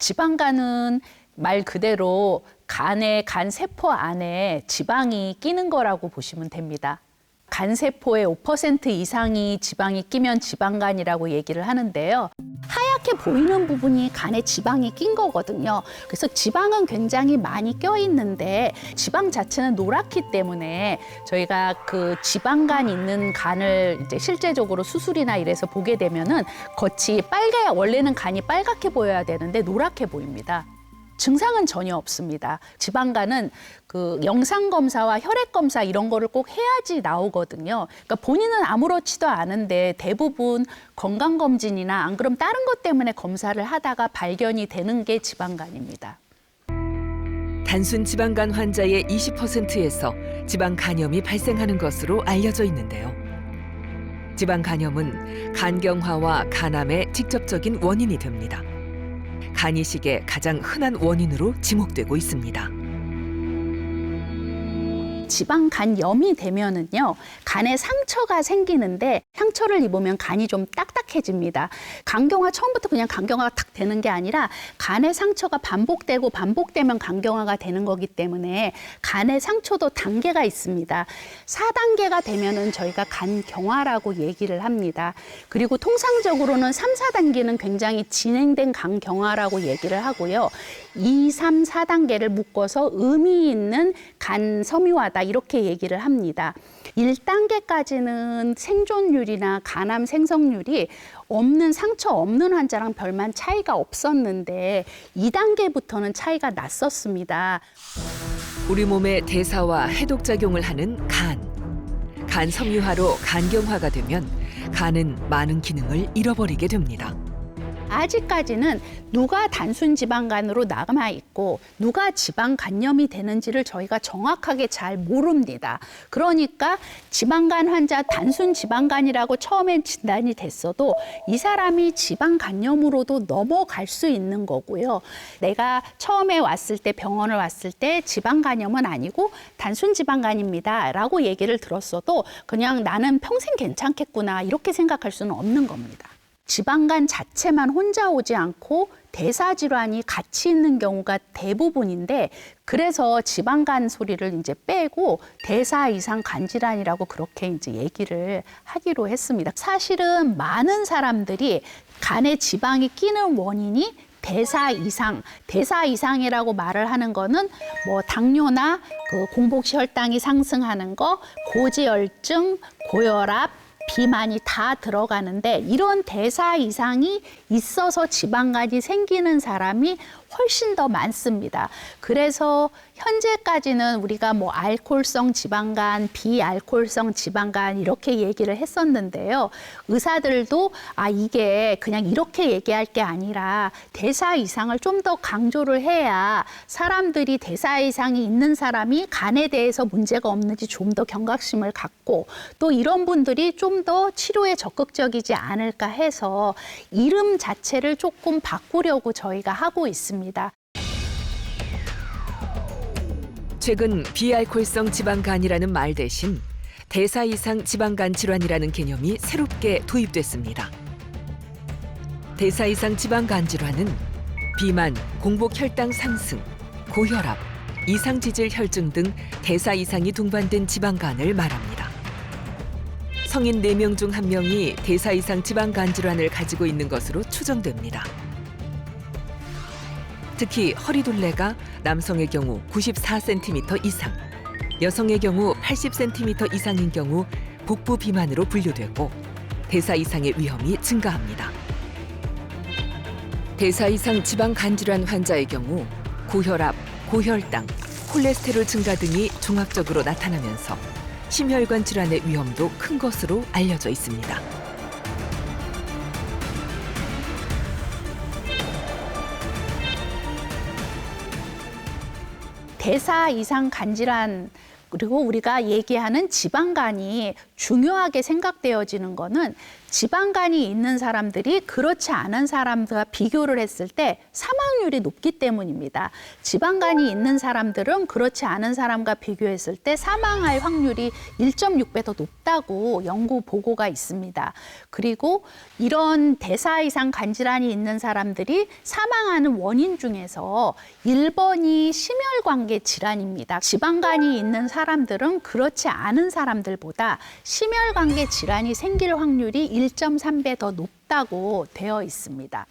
지방간은 말 그대로 간 세포 안에 지방이 끼는 거라고 보시면 됩니다. 간 세포의 5% 이상이 지방이 끼면 지방간이라고 얘기를 하는데요. 하얗게 보이는 부분이 간에 지방이 낀 거거든요. 그래서 지방은 굉장히 많이 껴 있는데 지방 자체는 노랗기 때문에 저희가 그 지방간 있는 간을 이제 실제적으로 수술이나 이래서 보게 되면은 겉이 원래는 간이 빨갛게 보여야 되는데 노랗게 보입니다. 증상은 전혀 없습니다. 지방간은 그 영상 검사와 혈액 검사 이런 거를 꼭 해야지 나오거든요. 그러니까 본인은 아무렇지도 않은데 대부분 건강검진이나 안 그럼 다른 것 때문에 검사를 하다가 발견이 되는 게 지방간입니다. 단순 지방간 환자의 20%에서 지방 간염이 발생하는 것으로 알려져 있는데요. 지방 간염은 간경화와 간암의 직접적인 원인이 됩니다. 간 이식의 가장 흔한 원인으로 지목되고 있습니다. 지방간염이 되면은요, 간에 상처가 생기는데 상처를 입으면 간이 좀 딱딱해집니다. 간경화 처음부터 그냥 간경화가 탁 되는 게 아니라 간의 상처가 반복되면 간경화가 되는 거기 때문에 간의 상처도 단계가 있습니다. 4단계가 되면은 저희가 간경화라고 얘기를 합니다. 그리고 통상적으로는 3, 4단계는 굉장히 진행된 간경화라고 얘기를 하고요. 2, 3, 4단계를 묶어서 의미 있는 간섬유화다 이렇게 얘기를 합니다. 1단계까지는 생존율이나 간암 생성률이 상처 없는 환자랑 별반 차이가 없었는데 2단계부터는 차이가 났었습니다. 우리 몸의 대사와 해독작용을 하는 간. 간 섬유화로 간경화가 되면 간은 많은 기능을 잃어버리게 됩니다. 아직까지는 누가 단순 지방간으로 남아 있고 누가 지방간염이 되는지를 저희가 정확하게 잘 모릅니다. 그러니까 지방간 환자 단순 지방간이라고 처음엔 진단이 됐어도 이 사람이 지방간염으로도 넘어갈 수 있는 거고요. 내가 처음에 병원을 왔을 때 지방간염은 아니고 단순 지방간입니다 라고 얘기를 들었어도 그냥 나는 평생 괜찮겠구나 이렇게 생각할 수는 없는 겁니다. 지방간 자체만 혼자 오지 않고 대사질환이 같이 있는 경우가 대부분인데 그래서 지방간 소리를 이제 빼고 대사 이상 간질환이라고 그렇게 이제 얘기를 하기로 했습니다. 사실은 많은 사람들이 간에 지방이 끼는 원인이 대사 이상이라고 말을 하는 거는 뭐 당뇨나 그 공복시 혈당이 상승하는 거, 고지혈증, 고혈압, 비만이 다 들어가는데 이런 대사 이상이 있어서 지방간이 생기는 사람이 훨씬 더 많습니다. 그래서 현재까지는 우리가 뭐 알코올성 지방간, 비알코올성 지방간 이렇게 얘기를 했었는데요. 의사들도 이게 그냥 이렇게 얘기할 게 아니라 대사 이상을 좀 더 강조를 해야 사람들이 대사 이상이 있는 사람이 간에 대해서 문제가 없는지 좀 더 경각심을 갖고 또 이런 분들이 좀 더 치료에 적극적이지 않을까 해서 이름 자체를 조금 바꾸려고 저희가 하고 있습니다. 최근 비알코올성 지방간이라는 말 대신 대사 이상 지방간 질환이라는 개념이 새롭게 도입됐습니다. 대사 이상 지방간 질환은 비만, 공복 혈당 상승, 고혈압, 이상 지질 혈증 등 대사 이상이 동반된 지방간을 말합니다. 성인 4명 중 1명이 대사 이상 지방간 질환을 가지고 있는 것으로 추정됩니다. 특히 허리둘레가 남성의 경우 94cm 이상, 여성의 경우 80cm 이상인 경우 복부 비만으로 분류되고 대사 이상의 위험이 증가합니다. 대사 이상 지방간 질환 환자의 경우 고혈압, 고혈당, 콜레스테롤 증가 등이 종합적으로 나타나면서 심혈관 질환의 위험도 큰 것으로 알려져 있습니다. 대사 이상 간질환 그리고 우리가 얘기하는 지방간이 중요하게 생각되어지는 거는 지방간이 있는 사람들이 그렇지 않은 사람들과 비교를 했을 때 사망률이 높기 때문입니다. 지방간이 있는 사람들은 그렇지 않은 사람과 비교했을 때 사망할 확률이 1.6배 더 높다고 연구 보고가 있습니다. 그리고 이런 대사 이상 간질환이 있는 사람들이 사망하는 원인 중에서 1번이 심혈관계 질환입니다. 지방간이 있는 사람들은 그렇지 않은 사람들보다 심혈관계 질환이 생길 확률이 1.3배 더 높다고 되어 있습니다.